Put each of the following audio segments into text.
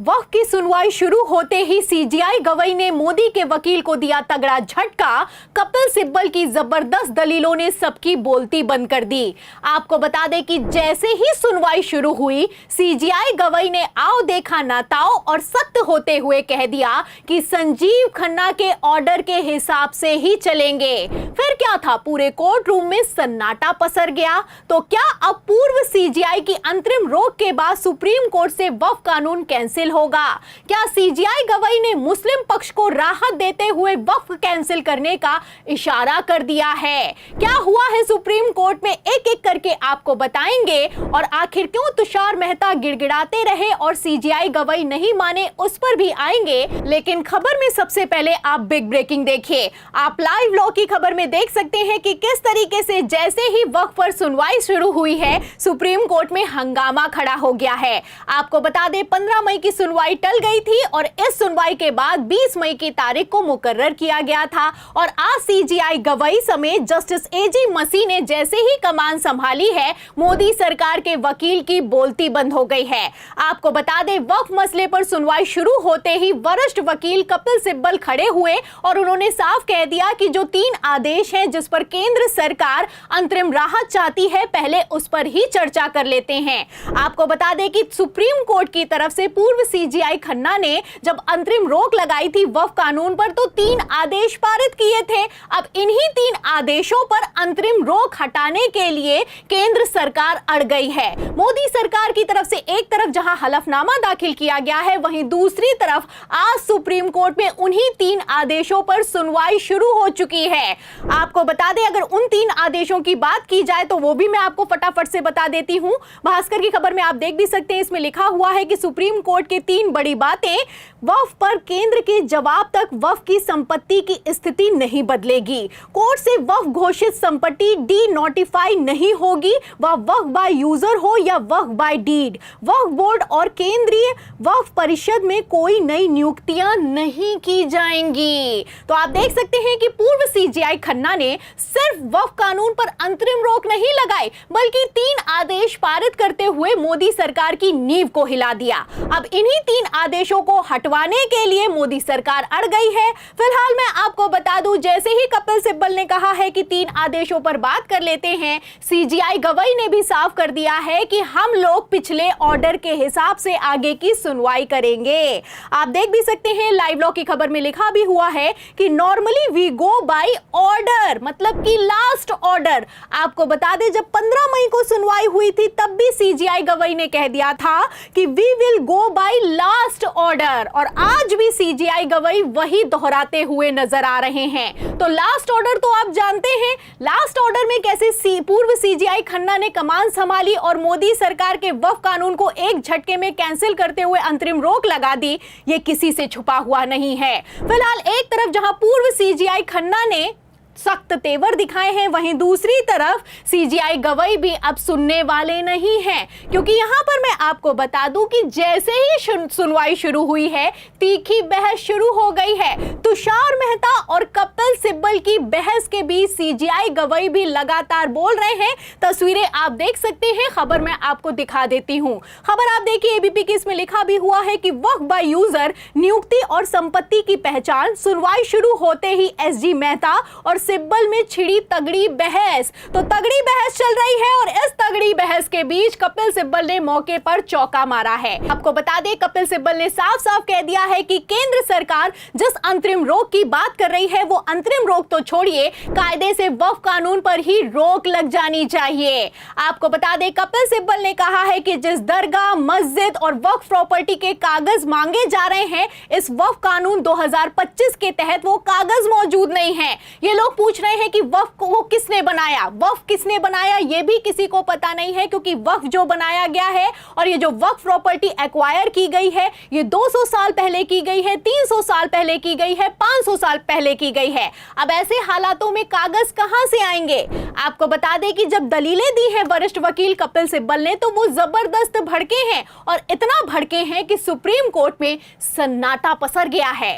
वक्फ की सुनवाई शुरू होते ही सीजेआई गवई ने मोदी के वकील को दिया तगड़ा झटका। कपिल सिब्बल की जबरदस्त दलीलों ने सबकी बोलती बंद कर दी। आपको बता दें कि जैसे ही सुनवाई शुरू हुई, सीजेआई गवई ने आओ देखा ना ताओ और सख्त होते हुए कह दिया कि संजीव खन्ना के ऑर्डर के हिसाब से ही चलेंगे। फिर क्या था, पूरे कोर्ट रूम में सन्नाटा पसर गया। तो क्या अब पूर्व सीजेआई की अंतरिम रोक के बाद सुप्रीम कोर्ट से वक्फ कानून कैंसिल होगा? क्या सीजेआई गवई ने मुस्लिम पक्ष को राहत देते हुए वक्फ कैंसिल करने का इशारा कर दिया है? क्या हुआ है सुप्रीम कोर्ट में, एक एक करके आपको बताएंगे। और आखिर क्यों तुषार मेहता गिड़गिड़ाते रहे और सीजेआई गवई नहीं माने, उस पर भी आएंगे। लेकिन खबर में सबसे पहले आप बिग ब्रेकिंग देखिए। आप लाइव लॉ की खबर में देख सकते हैं कि किस तरीके से जैसे ही वक्फ पर सुनवाई शुरू हुई है, सुप्रीम कोर्ट में हंगामा खड़ा हो गया है। आपको बता दें 15 मई की सुनवाई टल गई थी और इस सुनवाई के बाद 20 मई की तारीख को मुकर्रर किया गया था। और आज सीजेआई गवई समेत जस्टिस एजी मसीह ने जैसे ही कमान संभाली है, मोदी सरकार के वकील की बोलती बंद हो गई है। आपको बता दें वक्फ मसले पर सुनवाई शुरू होते ही वरिष्ठ वकील कपिल सिब्बल खड़े हुए और उन्होंने साफ कह दिया कि जो 3 आदेश हैं जिस पर केंद्र सरकार अंतरिम राहत चाहती है, पहले उस पर ही चर्चा कर लेते हैं। आपको बता दें कि सुप्रीम कोर्ट की तरफ से पूर्व सीजेआई खन्ना ने जब अंतरिम रोक लगाई थी वक्फ कानून पर, तो 3 आदेश पारित किए थे। अब इन्हीं 3 आदेशों पर अंतरिम रोक हटाने के लिए केंद्र सरकार अड़ गई है। मोदी सरकार की तरफ से एक तरफ जहां हलफनामा दाखिल किया गया है, वहीं दूसरी तरफ आज सुप्रीम कोर्ट में उन्हीं 3 आदेशों पर सुनवाई शुरू हो चुकी है। आपको बता दें अगर उन 3 आदेशों की बात की जाए तो वो भी मैं आपको फटाफट से बता देती हूं। भास्कर की खबर में आप देख भी सकते हैं, इसमें लिखा हुआ है कि सुप्रीम कोर्ट की 3 बड़ी बातें। वक्फ पर केंद्र के जवाब तक वक्फ की संपत्ति की स्थिति नहीं बदलेगी। कोर्ट से वक्फ घोषित संपत्ति डी नोटिफाई नहीं होगी, वह वक्फ बाय यूजर हो या वक्फ बाय डीड। वक्फ बोर्ड और केंद्रीय वक्फ परिषद में कोई नई नियुक्तियां नहीं की जाएंगी। तो आप देख सकते हैं कि पूर्व सीजेआई खन्ना ने सिर्फ वक्फ कानून पर अंतरिम रोक नहीं लगाई, बल्कि 3 आदेश पारित करते हुए मोदी सरकार की नींव को हिला दिया। अब इन्हीं 3 आदेशों को हटवाने के लिए मोदी सरकार अड़ गई है। फिलहाल मैं आपको बता दूं, जैसे ही कपिल सिब्बल ने कहा है कि 3 आदेशों पर बात कर लेते हैं, सीजेआई गवई ने भी साफ कर दिया है कि हम लोग पिछले ऑर्डर के हिसाब से आगे की सुनवाई करेंगे। आप देख भी सकते हैं लाइव लॉ की खबर में लिखा भी हुआ है कि normally we go by order, मतलब कि लास्ट ऑर्डर। आपको बता दें जब 15 मई को सुनवाई हुई थी, तब भी सीजेआई गवई ने कह दिया था कि we will go by last order, और आज भी सीजेआई गवई वही दोहराते हुए नजर आ रहे हैं। तो लास्ट ऑर्डर तो आप जानते हैं, लास्ट ऑर्डर में कैसे पूर्व सीजेआई खन्ना ने कमान संभाली और मोदी सरकार के वक्फ कानून को एक झटके में कैंसिल करते हुए अंतरिम रोक लगा दी, ये किसी से छुपा हुआ नहीं है। फिलहाल एक तरफ जहां पूर्व सीजेआई खन्ना ने सख्त तेवर दिखाए हैं, वहीं दूसरी तरफ सीजेआई गवई भी अब सुनने वाले नहीं हैं, क्योंकि यहां पर मैं आपको बता दूं कि जैसे ही सुनवाई शुरू हुई है, तीखी बहस शुरू हो गई है। तुषार मेहता और कपिल सिब्बल की बहस के बीच सीजेआई गवई भी लगातार बोल रहे हैं। तस्वीरें आप देख सकते हैं, खबर मैं आपको दिखा देती हूं। खबर आप देखिए एबीपी की, इसमें लिखा भी हुआ है कि वक्फ बाय यूजर नियुक्ति और संपत्ति की पहचान। सुनवाई शुरू होते ही एसजी मेहता और सिब्बल में छिड़ी तगड़ी बहस। तो तगड़ी बहस चल रही है और इस तगड़ी बहस के बीच कपिल सिब्बल ने मौके पर चौका मारा है। आपको बता दें कपिल सिब्बल ने साफ साफ कह दिया है कि केंद्र सरकार जिस अंतरिम रोक की बात कर रही है, वो अंतरिम रोक तो छोड़िए, कायदे से वक्फ कानून पर ही रोक लग जानी चाहिए। आपको बता दें कपिल सिब्बल ने कहा है कि जिस दरगाह, मस्जिद और वक्फ प्रॉपर्टी के कागज मांगे जा रहे हैं, इस वक्फ कानून 2025 के तहत वो कागज मौजूद नहीं है। ये लोग पूछ रहे हैं कि वक्फ को किसने बनाया, वक्फ किसने बनाया, ये भी किसी को पता नहीं है, क्योंकि वक्फ जो बनाया गया है और ये जो वक्फ प्रॉपर्टी एक्वायर की गई है, ये 200 साल पहले की गई है, 300 साल पहले की गई है, 500 साल पहले की गई है। अब ऐसे हालातों में कागज कहां से आएंगे? आपको बता दें कि जब दलीलें दी हैं वरिष्ठ वकील कपिल सिब्बल ने, तो वो जबरदस्त भड़के हैं, और इतना भड़के हैं कि सुप्रीम कोर्ट में सन्नाटा पसर गया है।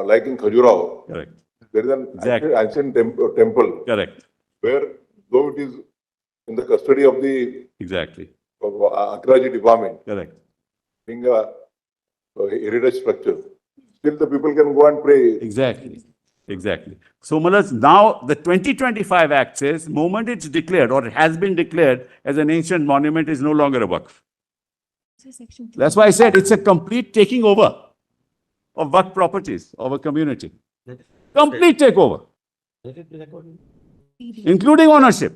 Like in Khajuraho. Correct. There is an Exactly. ancient temple Correct. where, though it is in the custody of the Exactly. Agraji department, Correct. being heritage structure, still the people can go and pray. Exactly. Exactly. So, Malas, now the 2025 Act says, moment it's declared or has been declared as an ancient monument is no longer a Waqf. That's why I said it's a complete taking over of Waqf properties of a community. Complete takeover, including ownership.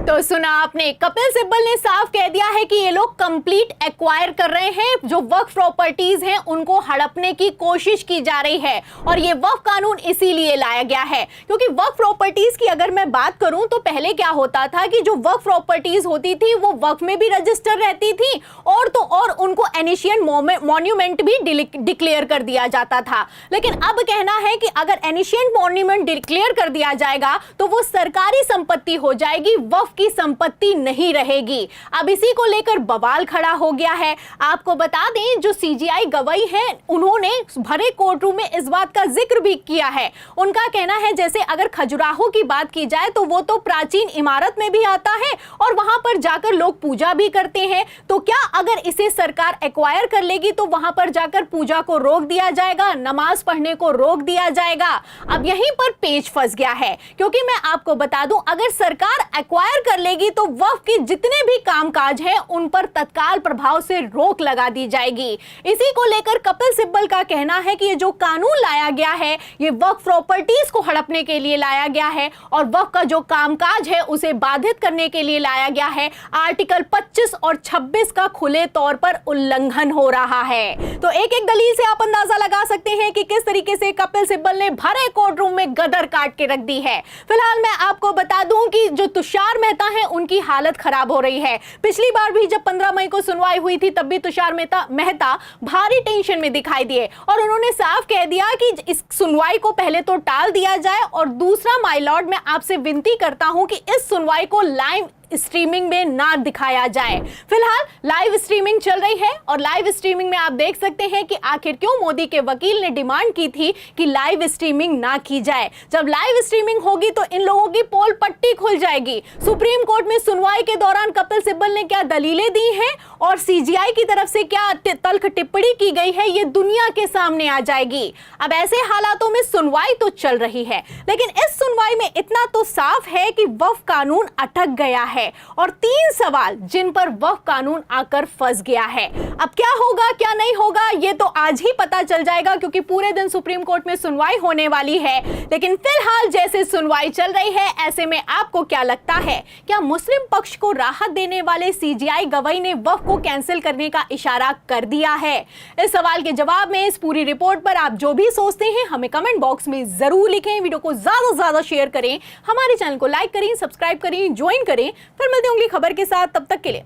तो सुना आपने, कपिल सिब्बल ने साफ कह दिया है कि ये लोग कंप्लीट एक्वायर कर रहे हैं, जो वक्फ प्रॉपर्टीज हैं उनको हड़पने की कोशिश की जा रही है। और ये वक्फ कानून इसीलिए लाया गया है क्योंकि वक्फ प्रॉपर्टीज की अगर मैं बात करूं तो पहले क्या होता था कि जो वक्फ प्रॉपर्टीज होती थी वो वक्फ में भी रजिस्टर रहती थी और तो और उनको एनिशियंट मॉन्यूमेंट भी डिक्लेयर कर दिया जाता था। लेकिन अब कहना है कि अगर एनिशियंट मॉन्यूमेंट डिक्लेयर कर दिया जाएगा तो वो सरकारी संपत्ति हो जाएगी, वक्फ की संपत्ति नहीं रहेगी। अब इसी को लेकर बवाल खड़ा हो गया है। आपको बता दें, जो सीजीआई गवाही हैं उन्होंने भरे कोर्ट रूम में इस बात का जिक्र भी किया है। उनका कहना है जैसे अगर खजुराहो की बात की जाए तो वो तो प्राचीन इमारत में भी आता है और वहां पर जाकर लोग पूजा भी करते हैं, तो क्या अगर इसे सरकार एक्वायर कर लेगी तो वहां पर जाकर पूजा को रोक दिया जाएगा, नमाज पढ़ने को रोक दिया जाएगा? अब यहीं पर पेच फंस गया है क्योंकि मैं आपको बता दूं, अगर सरकार एक्वायर कर लेगी तो वक्फ के जितने भी कामकाज हैं उन पर तत्काल प्रभाव से रोक लगा दी जाएगी। इसी को लेकर कपिल सिब्बल का कहना है कि ये जो कानून लाया गया है ये वक्फ प्रॉपर्टीज को हड़पने के लिए लाया गया है और वक्फ का जो कामकाज है उसे बाधित करने के लिए लाया गया है। आर्टिकल 25 और 26 का खुले तौर पर उल्लंघन हो रहा है। तो एक एक दलील से आप अंदाजा लगा सकते हैं कि किस तरीके से कपिल सिब्बल ने भरे कोर्ट रूम में गदर काट के रख दी है। फिलहाल मैं आपको बता दूं कि जो तुषार मेहता है उनकी हालत खराब हो रही है। पिछली बार भी जब 15 मई को सुनवाई हुई थी तब भी तुषार मेहता भारी टेंशन में दिखाई दिए और उन्होंने साफ कह दिया कि इस सुनवाई को पहले तो टाल दिया जाए और दूसरा, माय लॉर्ड, मैं आपसे विनती करता हूं कि इस सुनवाई को लाइव स्ट्रीमिंग में ना दिखाया जाए। फिलहाल लाइव स्ट्रीमिंग चल रही है और लाइव स्ट्रीमिंग में आप देख सकते हैं कि आखिर क्यों मोदी के वकील ने डिमांड की थी कि लाइव स्ट्रीमिंग ना की जाए। जब लाइव स्ट्रीमिंग होगी तो इन लोगों की पोल पट्टी खुल जाएगी। सुप्रीम कोर्ट में सुनवाई के दौरान कपिल सिब्बल ने क्या दलीलें दी हैं और सीजीआई की तरफ से क्या तल्ख टिप्पणी की गई है, ये दुनिया के सामने आ जाएगी। अब ऐसे हालातों में सुनवाई तो चल रही है लेकिन इस सुनवाई में इतना तो साफ है कि वक्फ कानून अटक गया है और 3 सवाल जिन पर वक्फ कानून आकर फंस गया है। अब क्या होगा क्या नहीं होगा ये तो आज ही पता चल जाएगा क्योंकि पूरे दिन सुप्रीम कोर्ट में सुनवाई होने वाली है। लेकिन फिलहाल जैसे सुनवाई चल रही है ऐसे में आपको क्या लगता है, क्या मुस्लिम पक्ष को राहत देने वाले सीजीआई गवाही ने वक्फ को कैंसिल करने का इशारा कर दिया है? इस सवाल के जवाब में इस पूरी रिपोर्ट पर आप जो भी सोचते हैं हमें कमेंट बॉक्स में जरूर लिखें। वीडियो को ज्यादा से ज्यादा शेयर करें, हमारे चैनल को लाइक करें, सब्सक्राइब करें, ज्वाइन करें। फिर मिलते हैं अगली खबर के साथ, तब तक के लिए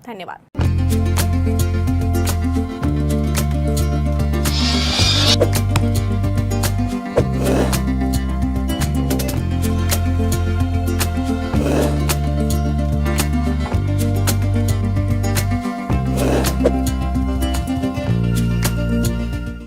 धन्यवाद।